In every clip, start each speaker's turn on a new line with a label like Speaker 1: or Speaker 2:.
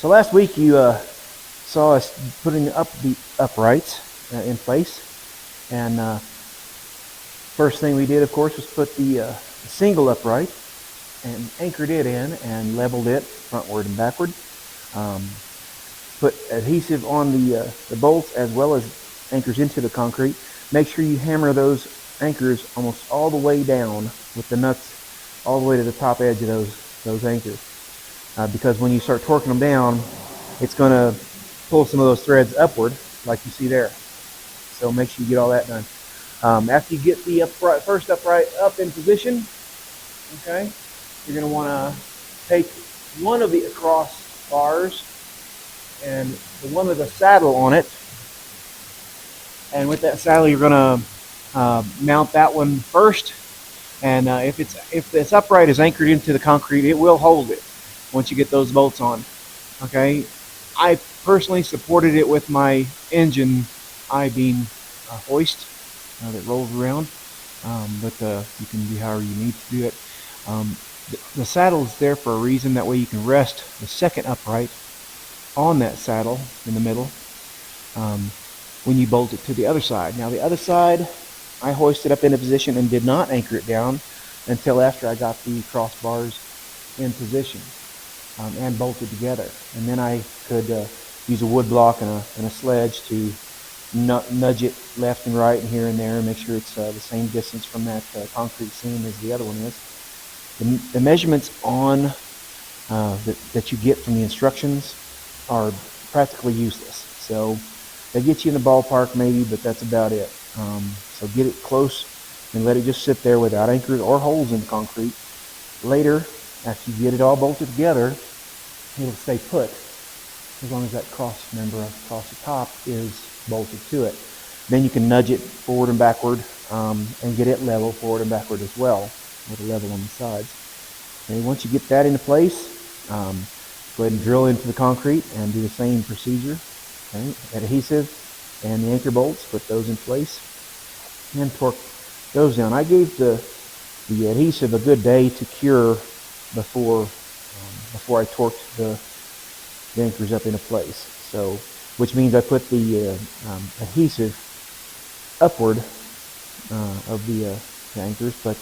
Speaker 1: So last week you saw us putting up the uprights in place, and first thing we did, of course, was put the single upright and anchored it in and leveled it frontward and backward. Put adhesive on the bolts as well as anchors into the concrete. Make sure you hammer those anchors almost all the way down with the nuts all the way to the top edge of those anchors. Because when you start torquing them down, it's going to pull some of those threads upward like you see there. So make sure you get all that done. After you get the first upright up in position, okay, you're going to want to take one of the cross bars and the one with a saddle on it, and with that saddle you're going to mount that one first. And if this upright is anchored into the concrete, it will hold it once you get those bolts on. Okay, I personally supported it with my engine I-beam hoist that rolls around, but you can do however you need to do it. The saddle is there for a reason. That way you can rest the second upright on that saddle in the middle when you bolt it to the other side. Now the other side, I hoisted up into position and did not anchor it down until after I got the crossbars in position and bolted together. And then I could use a wood block and a sledge to nudge it left and right and here and there and make sure it's the same distance from that concrete seam as the other one is. The measurements on that you get from the instructions are practically useless. So they get you in the ballpark maybe, but that's about it. So get it close and let it just sit there without anchors or holes in the concrete. Later, after you get it all bolted together, it'll stay put as long as that cross member across the top is bolted to it. Then you can nudge it forward and backward and get it level forward and backward as well with a level on the sides. And once you get that into place, go ahead and drill into the concrete and do the same procedure. Okay? Adhesive and the anchor bolts, put those in place and torque those down. I gave the adhesive a good day to cure before I torqued the anchors up into place. So, which means I put the adhesive upward of the anchors, but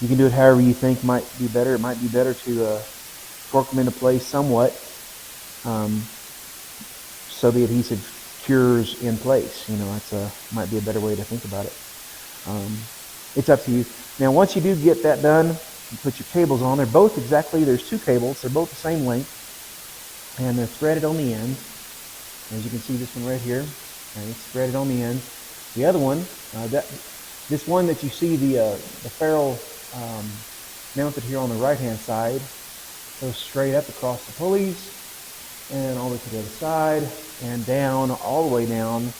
Speaker 1: you can do it however you think might be better. It might be better to torque them into place somewhat so the adhesive cures in place. You know, that's might be a better way to think about it. It's up to you. Now, once you do get that done, you put your cables on. They're both exactly, there's two cables. They're both the same length, and they're threaded on the ends. As you can see, this one right here, and it's threaded on the ends. The other one, this one that you see the ferrule mounted here on the right-hand side, goes straight up across the pulleys and all the way to the other side and down, all the way down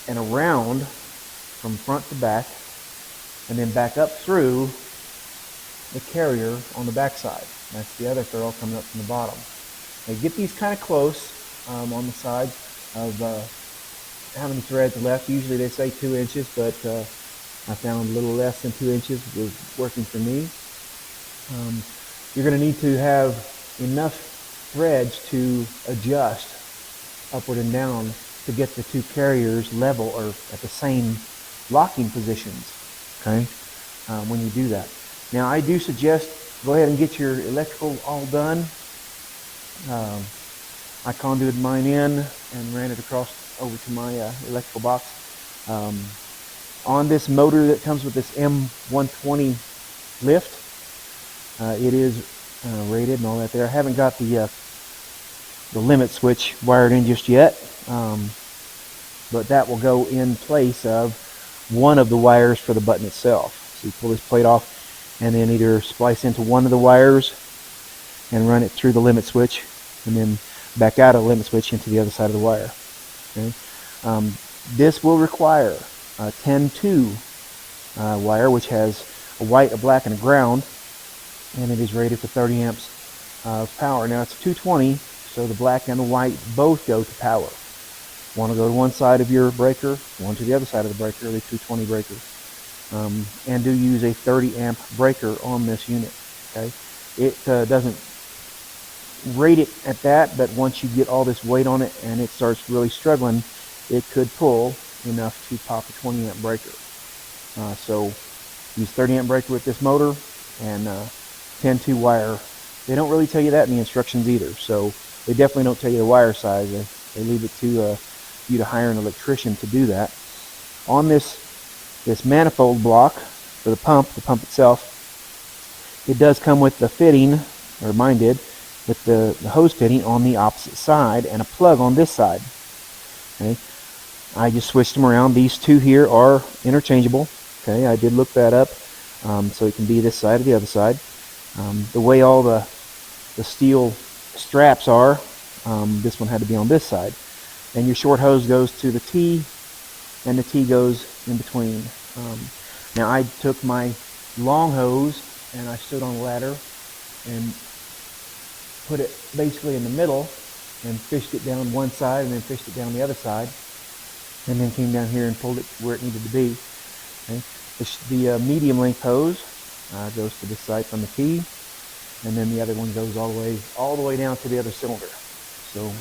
Speaker 1: and around from front to back, and then back up through the carrier on the back side. That's the other ferrule coming up from the bottom. Now get these kind of close on the sides of how many threads are left. Usually they say 2 inches, but I found a little less than 2 inches was working for me. You're going to need to have enough threads to adjust upward and down to get the two carriers level or at the same locking positions, okay, when you do that. Now I do suggest go ahead and get your electrical all done. I conduited mine in and ran it across over to my electrical box. On this motor that comes with this M120 lift, it is rated and all that there. I haven't got the limit switch wired in just yet, but that will go in place of one of the wires for the button itself. So you pull this plate off and then either splice into one of the wires and run it through the limit switch and then back out of the limit switch into the other side of the wire. Okay? This will require a 10-2 wire, which has a white, a black, and a ground, and it is rated for 30 amps of power. Now it's 220, so the black and the white both go to power. One will go to one side of your breaker, one to the other side of the breaker, the 220 breaker. And do use a 30 amp breaker on this unit. Okay, it doesn't rate it at that, but once you get all this weight on it and it starts really struggling, it could pull enough to pop a 20 amp breaker. So use 30 amp breaker with this motor and 10-2 wire. They don't really tell you that in the instructions either, so they definitely don't tell you the wire size. They leave it to you to hire an electrician to do that. On this manifold block for the pump itself, it does come with the fitting, or mine did, with the hose fitting on the opposite side and a plug on this side. Okay, I just switched them around. These two here are interchangeable. Okay, I did look that up, so it can be this side or the other side. The way all the steel straps are, this one had to be on this side. And your short hose goes to the T, and the T goes in between. Now I took my long hose and I stood on a ladder and put it basically in the middle and fished it down one side and then fished it down the other side, and then came down here and pulled it where it needed to be. Okay. The medium length hose goes to this side from the T, and then the other one goes all the way down to the other cylinder. So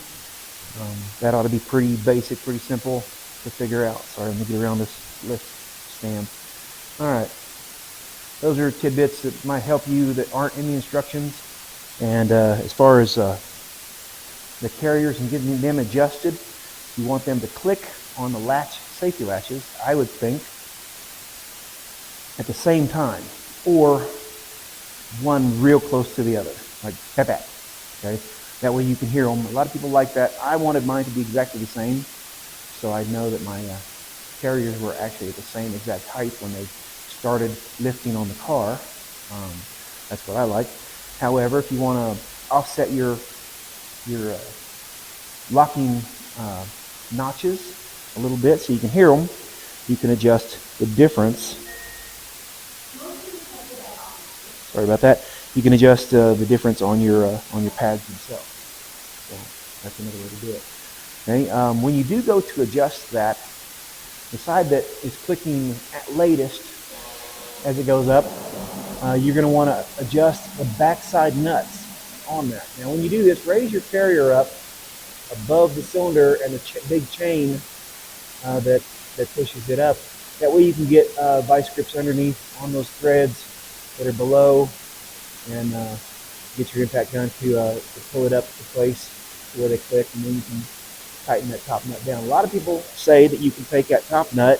Speaker 1: that ought to be pretty basic, pretty simple to figure out. Sorry, let me get around this lift stand. Alright, those are tidbits that might help you that aren't in the instructions. And as far as the carriers and getting them adjusted, you want them to click on the latch, safety latches, I would think, at the same time, or one real close to the other, like that. Okay, that way you can hear them. A lot of people like that. I wanted mine to be exactly the same, so I know that my carriers were actually at the same exact height when they started lifting on the car. That's what I like. However, if you want to offset your locking notches a little bit so you can hear them, you can adjust the difference. Sorry about that. You can adjust the difference on your pads themselves. So that's another way to do it. Okay. When you do go to adjust that, the side that is clicking at latest as it goes up, you're going to want to adjust the backside nuts on that. Now when you do this, raise your carrier up above the cylinder and the big chain that pushes it up. That way you can get vice grips underneath on those threads that are below, and get your impact gun to pull it up to place where they click, and then you can tighten that top nut down. A lot of people say that you can take that top nut,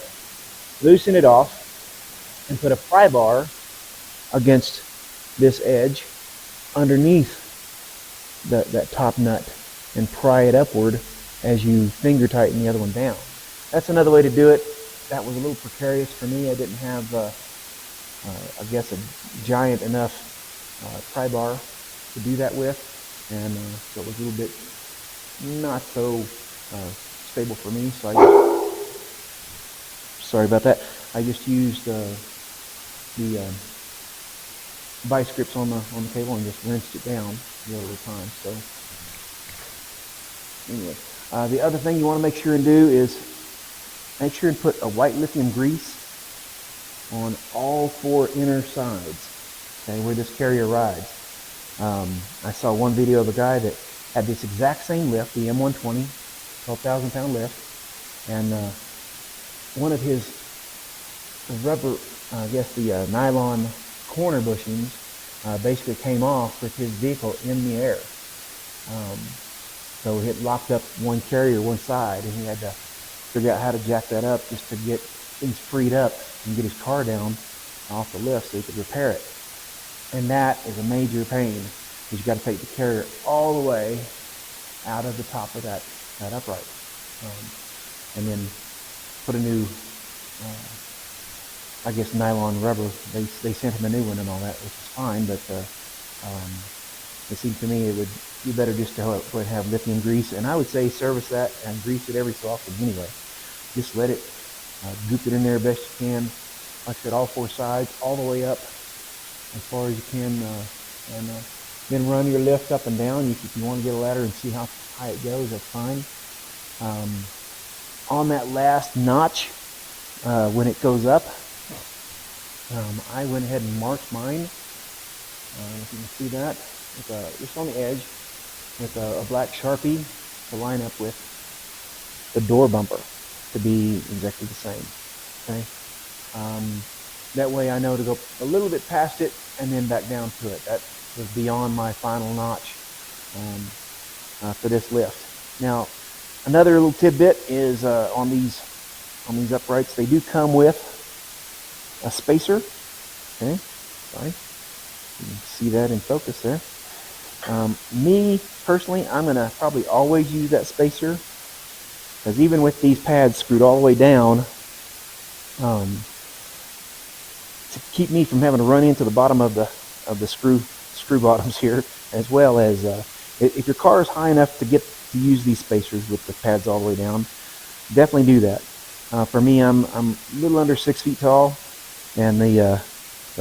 Speaker 1: loosen it off, and put a pry bar against this edge underneath that top nut and pry it upward as you finger tighten the other one down. That's another way to do it. That was a little precarious for me. I didn't have, I guess, a giant enough pry bar to do that with, and so it was a little bit not so stable for me. So sorry about that. I just used the vice grips on the table and just rinsed it down the other time. So anyway, the other thing you want to make sure and do is make sure and put a white lithium grease on all four inner sides, okay, where this carrier rides. I saw one video of a guy that had this exact same lift, the M120, 12,000 pound lift, and one of his rubber, I guess the nylon corner bushings basically came off with his vehicle in the air. So it locked up one carrier, one side, and he had to figure out how to jack that up just to get things freed up and get his car down off the lift so he could repair it. And that is a major pain, because you've got to take the carrier all the way out of the top of that upright, and then put a new, I guess, nylon rubber. They sent him a new one and all that, which is fine, but it seemed to me it would be better just to have lithium grease, and I would say service that and grease it every so often anyway. Just let it goop it in there best you can. Like I said, all four sides, all the way up as far as you can, and then run your lift up and down. If you want to get a ladder and see how high it goes, that's fine. On that last notch, when it goes up, I went ahead and marked mine. If you can see that, just on the edge, with a black Sharpie to line up with the door bumper to be exactly the same. Okay. That way I know to go a little bit past it and then back down to it. That was beyond my final notch for this lift. Now, another little tidbit is on these uprights, they do come with a spacer. Okay, sorry, you can see that in focus there. Me personally, I'm gonna probably always use that spacer, because even with these pads screwed all the way down, to keep me from having to run into the bottom of the screw bottoms here, as well as if your car is high enough to get to use these spacers with the pads all the way down, definitely do that. For me, I'm a little under 6 feet tall, and the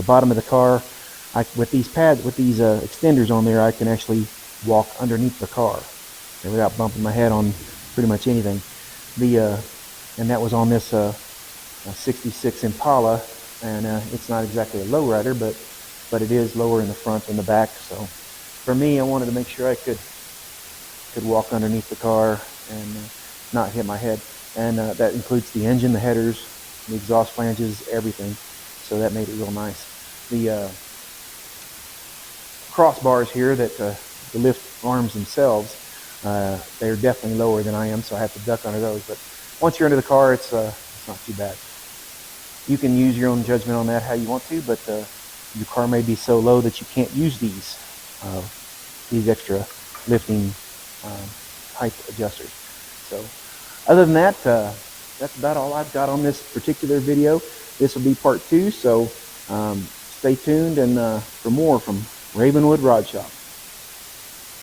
Speaker 1: bottom of the car, with these pads, with these extenders on there, I can actually walk underneath the car without bumping my head on pretty much anything. And that was on this 66 Impala, and it's not exactly a lowrider, but it is lower in the front and the back. So for me, I wanted to make sure I could walk underneath the car and not hit my head. And that includes the engine, the headers, the exhaust flanges, everything. So that made it real nice. The crossbars here that the lift arms themselves, they're definitely lower than I am, so I have to duck under those. But once you're under the car, it's not too bad. You can use your own judgment on that how you want to, but your car may be so low that you can't use these extra lifting height adjusters. So other than that, that's about all I've got on this particular video. This will be part 2, so stay tuned and for more from Ravenwood Rod Shop.